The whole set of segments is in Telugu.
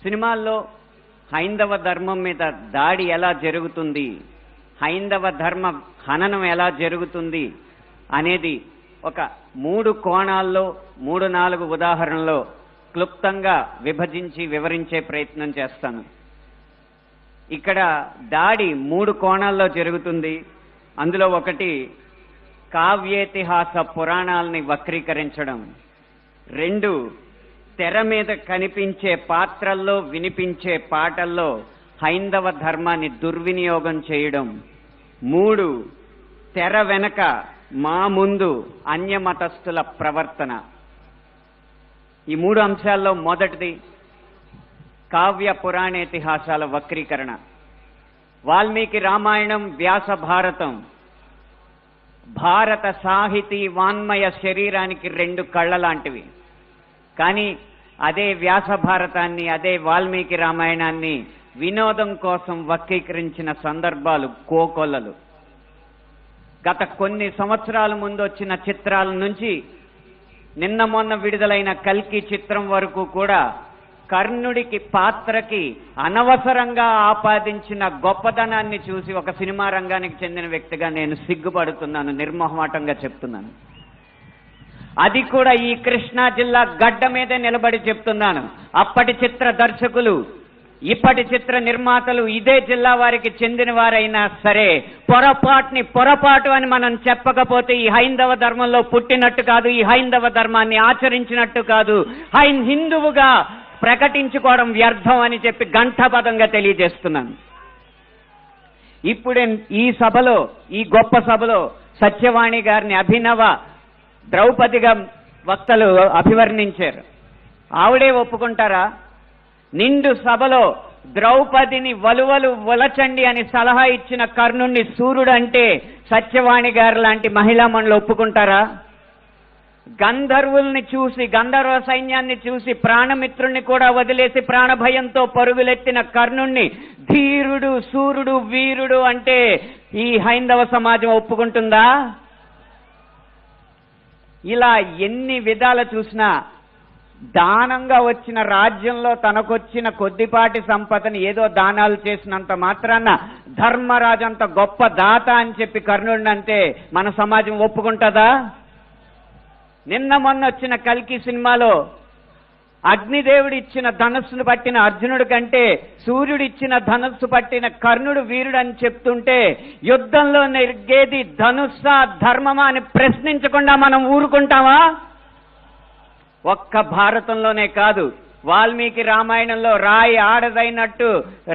సినిమాల్లో హైందవ ధర్మం మీద దాడి ఎలా జరుగుతుంది, హైందవ ధర్మ హననం ఎలా జరుగుతుంది అనేది ఒక 3 కోణాల్లో 3-4 ఉదాహరణలో క్లుప్తంగా విభజించి వివరించే ప్రయత్నం చేస్తాను. ఇక్కడ దాడి 3 కోణాల్లో జరుగుతుంది. అందులో ఒకటి కావ్యేతిహాస పురాణాలని వక్రీకరించడం, 2 తెర మీద కనిపించే పాత్రల్లో వినిపించే పాటల్లో హైందవ ధర్మాన్ని దుర్వినియోగం చేయడం, 3 తెర వెనక మా ముందు అన్యమతస్థుల ప్రవర్తన. ఈ 3 అంశాల్లో మొదటిది కావ్య పురాణేతిహాసాల వక్రీకరణ. వాల్మీకి రామాయణం, వ్యాస భారతం భారత సాహితీ వాన్మయ శరీరానికి 2 కళ్ళ లాంటివి. కానీ అదే వ్యాస భారతాన్ని, అదే వాల్మీకి రామాయణాన్ని వినోదం కోసం వక్రీకరించిన సందర్భాలు కోకొల్లలు. గత కొన్ని సంవత్సరాల ముందు వచ్చిన చిత్రాల నుంచి నిన్న మొన్న విడుదలైన కల్కి చిత్రం వరకు కూడా కర్ణుడికి పాత్రకి అనవసరంగా ఆపాదించిన గొప్పతనాన్ని చూసి ఒక సినిమా రంగానికి చెందిన వ్యక్తిగా నేను సిగ్గుపడుతున్నాను, నిర్మోహమాటంగా చెప్తున్నాను. అది కూడా ఈ కృష్ణా జిల్లా గడ్డ మీదే నిలబడి చెప్తున్నాను. అప్పటి చిత్ర దర్శకులు, ఇప్పటి చిత్ర నిర్మాతలు ఇదే జిల్లా వారికి చెందిన వారైనా సరే పొరపాటు అని మనం చెప్పకపోతే ఈ హైందవ ధర్మంలో పుట్టినట్టు కాదు, ఈ హైందవ ధర్మాన్ని ఆచరించినట్టు కాదు, హిందువుగా ప్రకటించుకోవడం వ్యర్థం అని చెప్పి ఘంటాపథంగా తెలియజేస్తున్నాను. ఇప్పుడే ఈ సభలో, ఈ గొప్ప సభలో సత్యవాణి గారిని అభినవ ద్రౌపదిగా వక్తలు అభివర్ణించారు. ఆవిడే ఒప్పుకుంటారా? నిండు సభలో ద్రౌపదిని వలువలు వలచండి అని సలహా ఇచ్చిన కర్ణుణ్ణి సూర్యుడు అంటే సత్యవాణి గారు లాంటి మహిళా మండలి ఒప్పుకుంటారా? గంధర్వుల్ని చూసి, గంధర్వ సైన్యాన్ని చూసి ప్రాణమిత్రుల్ని కూడా వదిలేసి ప్రాణభయంతో పరుగులెత్తిన కర్ణుణ్ణి ధీరుడు, సూర్యుడు, వీరుడు అంటే ఈ హైందవ సమాజం ఒప్పుకుంటుందా? ఇలా ఎన్ని విధాలు చూసినా దానంగా వచ్చిన రాజ్యంలో తనకొచ్చిన కొద్దిపాటి సంపదని ఏదో దానాలు చేసినంత మాత్రాన ధర్మరాజు అంత గొప్ప దాత అని చెప్పి కర్ణుడిని అంటే మన సమాజం ఒప్పుకుంటుందా? నిన్న మొన్న వచ్చిన కల్కి సినిమాలో అగ్నిదేవుడు ఇచ్చిన ధనస్సును పట్టిన అర్జునుడి కంటే సూర్యుడు ఇచ్చిన ధనస్సు పట్టిన కర్ణుడు వీరుడు అని చెప్తుంటే యుద్ధంలో నెగ్గేది ధనుస్సా ధర్మమా అని ప్రశ్నించకుండా మనం ఊరుకుంటామా? ఒక్క భారతంలోనే కాదు, వాల్మీకి రామాయణంలో రాయి ఆడదైనట్టు,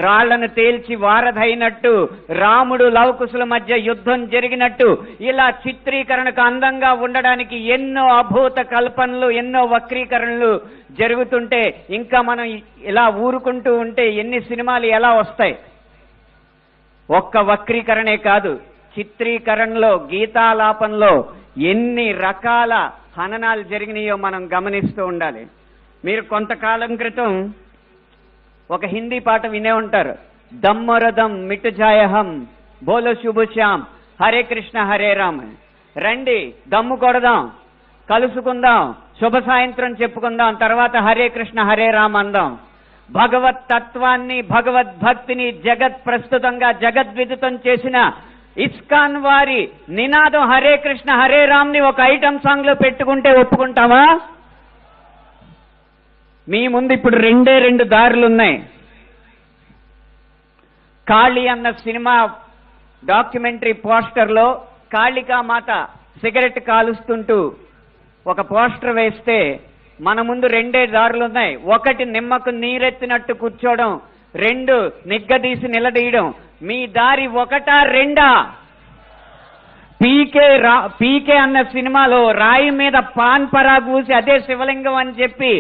రాళ్లను తేల్చి వారధైనట్టు, రాముడు లవకుశుల మధ్య యుద్ధం జరిగినట్టు, ఇలా చిత్రీకరణకు అందంగా ఉండడానికి ఎన్నో అభూత కల్పనలు, ఎన్నో వక్రీకరణలు జరుగుతుంటే ఇంకా మనం ఇలా ఊరుకుంటూ ఉంటే ఎన్ని సినిమాలు ఎలా వస్తాయి? ఒక్క వక్రీకరణే కాదు, చిత్రీకరణలో, గీతాలాపనలో ఎన్ని రకాల హననాలు జరిగినాయో మనం గమనిస్తూ ఉండాలి. మీరు కొంతకాలం క్రితం ఒక హిందీ పాట వినే ఉంటారు, దమ్మరదం మిటుజాయహం బోలో శుభశ్యాం హరే కృష్ణ హరే రామ్. రండి దమ్ము కొడదాం, కలుసుకుందాం, శుభ సాయంత్రం చెప్పుకుందాం, తర్వాత హరే కృష్ణ హరే రామ్ అందాం. భగవత్ తత్వాన్ని, భగవద్భక్తిని జగత్ ప్రస్తుతంగా జగద్విదితం చేసిన ఇస్కాన్ వారి నినాదం హరే కృష్ణ హరే రామ్ ని ఒక ఐటమ్ సాంగ్ లో పెట్టుకుంటే ఒప్పుకుంటావా? మీ ముందు ఇప్పుడు 2 దారులు ఉన్నాయి. కాళీ అన్న సినిమా డాక్యుమెంటరీ పోస్టర్లో కాళికామాత సిగరెట్ కాలుస్తుంటూ ఒక పోస్టర్ వేస్తే మన ముందు 2 దారులు ఉన్నాయి. ఒకటి నిమ్మకు నీరెత్తినట్టు కూర్చోవడం, 2 నిగ్గదీసి నిలదీయడం. మీ దారి 1, 2? పీకే అన్న సినిమాలో రాయి మీద పాన్ పరాగూసి అదే శివలింగం అని చెప్పి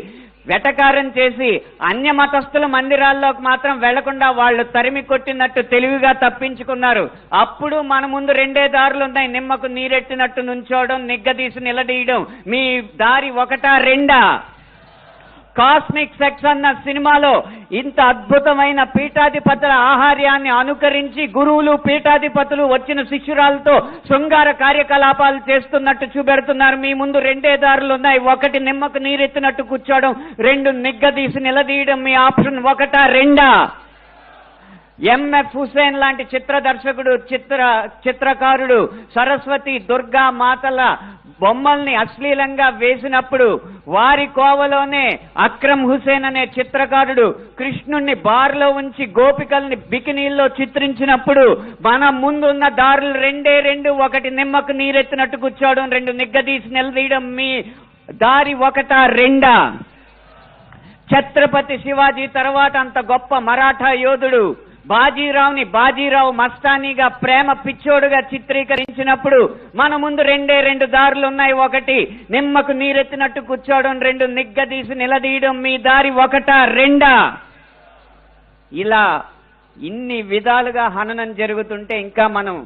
వెటకారం చేసి అన్య మతస్థుల మందిరాల్లోకి మాత్రం వెళ్లకుండా వాళ్ళు తరిమి కొట్టినట్టు తెలివిగా తప్పించుకున్నారు. అప్పుడు మన ముందు 2 దారులు ఉన్నాయి, నిమ్మకు నీరెట్టినట్టు నుంచోవడం, నిగ్గదీసి నిలదీయడం. మీ దారి 1, 2? కాస్మిక్ సెక్స్ అన్న సినిమాలో ఇంత అద్భుతమైన పీఠాధిపతుల ఆహార్యాన్ని అనుకరించి గురువులు పీఠాధిపతులు వచ్చిన శిష్యురాలతో శృంగార కార్యకలాపాలు చేస్తున్నట్టు చూపెడుతున్నారు. మీ ముందు రెండే దారులు ఉన్నాయి. ఒకటి నిమ్మకు నీరెత్తినట్టు కూర్చోవడం, రెండు నిగ్గదీసి నిలదీయడం. మీ ఆప్షన్ ఒకటా రెండా? ఎంఎఫ్ హుసేన్ లాంటి చిత్ర దర్శకుడు, చిత్రకారుడు సరస్వతి దుర్గా మాతల బొమ్మల్ని అశ్లీలంగా వేసినప్పుడు వారి కోవలోనే అక్రమ్ హుసేన్ అనే చిత్రకారుడు కృష్ణుణ్ణి బార్లో ఉంచి గోపికల్ని బికినీల్లో చిత్రించినప్పుడు మన ముందున్న దారులు రెండే రెండు. ఒకటి నిమ్మకు నీరెత్తినట్టు కూర్చోవడం, రెండు నిగ్గదీసి నిలదీయడం. మీ దారి ఒకటా రెండా? ఛత్రపతి శివాజీ తర్వాత అంత గొప్ప మరాఠా యోధుడు బాజీరావుని బాజీరావు మస్తానీగా ప్రేమ పిచ్చోడుగా చిత్రీకరించినప్పుడు మన ముందు రెండే రెండు దారులు ఉన్నాయి. ఒకటి నిమ్మకు నీరెత్తినట్టు కూర్చోవడం, రెండు నిగ్గదీసి నిలదీయడం. మీ దారి ఒకటా రెండా? ఇలా ఇన్ని విధాలుగా హననం జరుగుతుంటే ఇంకా మనం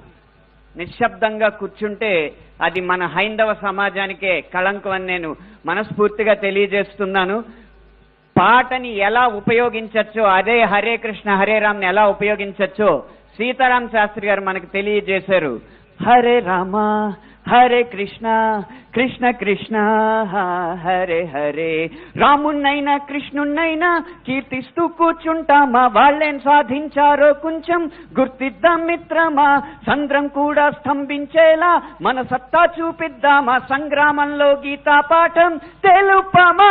నిశ్శబ్దంగా కూర్చుంటే అది మన హైందవ సమాజానికే కళంకం అని నేను మనస్ఫూర్తిగా తెలియజేస్తున్నాను. పాటని ఎలా ఉపయోగించచ్చో, అదే హరే కృష్ణ హరే రామ్ని ఎలా ఉపయోగించచ్చో సీతారాం శాస్త్రి గారు మనకు తెలియజేశారు. హరే రామ హరే కృష్ణ కృష్ణ కృష్ణ హరే హరే. రామున్నైనా కృష్ణున్నైనా కీర్తిస్తూ కూర్చుంటామా, వాళ్ళేం సాధించారో కొంచెం గుర్తిద్దాం మిత్రమా. సంద్రం కూడా స్తంభించేలా మన సత్తా చూపిద్దామా, సంగ్రామంలో గీతా పాఠం తెలుపమా.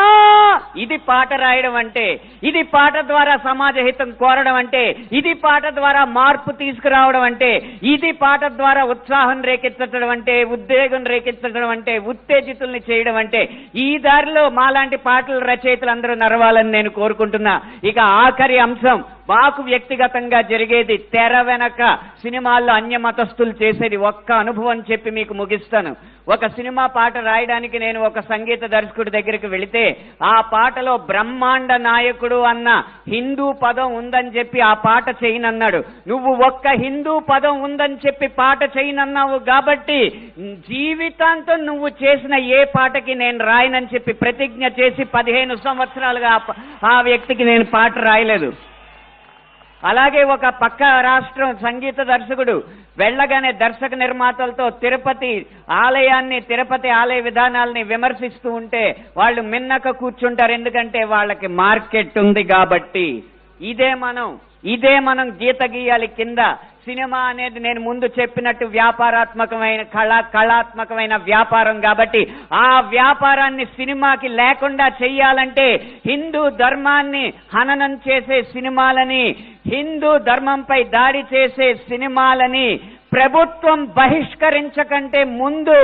ఇది పాట రాయడం అంటే, ఇది పాట ద్వారా సమాజ హితం కోరడం అంటే, ఇది పాట ద్వారా మార్పు తీసుకురావడం అంటే, ఇది పాట ద్వారా ఉత్సాహం రేకెత్తడం అంటే, ఉద్వేగం రేకెత్తడం అంటే, ఉత్తేజితుల్ని చేయడం అంటే. ఈ దారిలో మాలాంటి పాటల రచయితలు అందరూ నడవాలని నేను కోరుకుంటున్నా. ఇక ఆఖరి అంశం మాకు వ్యక్తిగతంగా జరిగేది, తెర వెనక సినిమాల్లో అన్య మతస్థులు చేసేది ఒక్క అనుభవం చెప్పి మీకు ముగిస్తాను. ఒక సినిమా పాట రాయడానికి నేను ఒక సంగీత దర్శకుడి దగ్గరికి వెళితే ఆ పాటలో బ్రహ్మాండ నాయకుడు అన్న హిందూ పదం ఉందని చెప్పి ఆ పాట చేయనన్నాడు. నువ్వు ఒక్క హిందూ పదం ఉందని చెప్పి పాట చేయనన్నావు కాబట్టి జీవితాంతం నువ్వు చేసిన ఏ పాటకి నేను రాయనని చెప్పి ప్రతిజ్ఞ చేసి 15 సంవత్సరాలుగా ఆ వ్యక్తికి నేను పాట రాయలేదు. అలాగే ఒక పక్క రాష్ట్రం సంగీత దర్శకుడు వెళ్ళగానే దర్శక నిర్మాతలతో తిరుపతి ఆలయ విధానాలని విమర్శిస్తూ ఉంటే వాళ్ళు మిన్నక కూర్చుంటారు. ఎందుకంటే వాళ్ళకి మార్కెట్ ఉంది కాబట్టి. ఇదే మనం గీత గీయాలి కింద. సినిమా అనేది నేను ముందు చెప్పినట్టు వ్యాపారాత్మకమైన కళాత్మకమైన వ్యాపారం కాబట్టి ఆ వ్యాపారాన్ని సినిమాకి లేకుండా చెయ్యాలంటే హిందూ ధర్మాన్ని హననం చేసే సినిమాలని, హిందూ ధర్మంపై దాడి చేసే సినిమాలని ప్రభుత్వం బహిష్కరించకంటే ముందు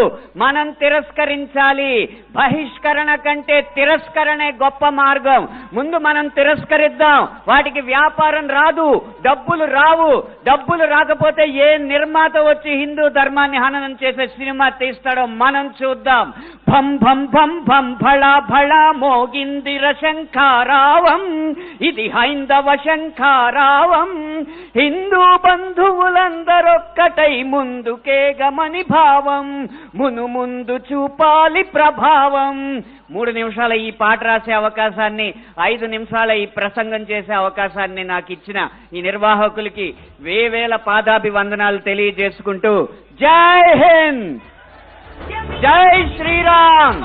మనం తిరస్కరించాలి. బహిష్కరణ కంటే తిరస్కరణే గొప్ప మార్గం. ముందు మనం తిరస్కరిద్దాం. వాటికి వ్యాపారం రాదు, డబ్బులు రావు. డబ్బులు రాకపోతే ఏ నిర్మాత వచ్చి హిందూ ధర్మాన్ని హననం చేసే సినిమా తీస్తాడో మనం చూద్దాం. భం భం భం భం భళా భళా మోగిందిర శంఖారావం, ఇది హైందవ శంఖారావం. హిందూ బంధువులందరొక్కటై ముందుకే గమని భావం, ముందు చూపాలి ప్రభావం. 3 నిమిషాల ఈ పాట రాసే అవకాశాన్ని, 5 నిమిషాల ఈ ప్రసంగం చేసే అవకాశాన్ని నాకు ఇచ్చిన ఈ నిర్వాహకులకి వేవేల పాదాభివందనాలు తెలియజేసుకుంటూ జై హింద్, జై శ్రీరామ్.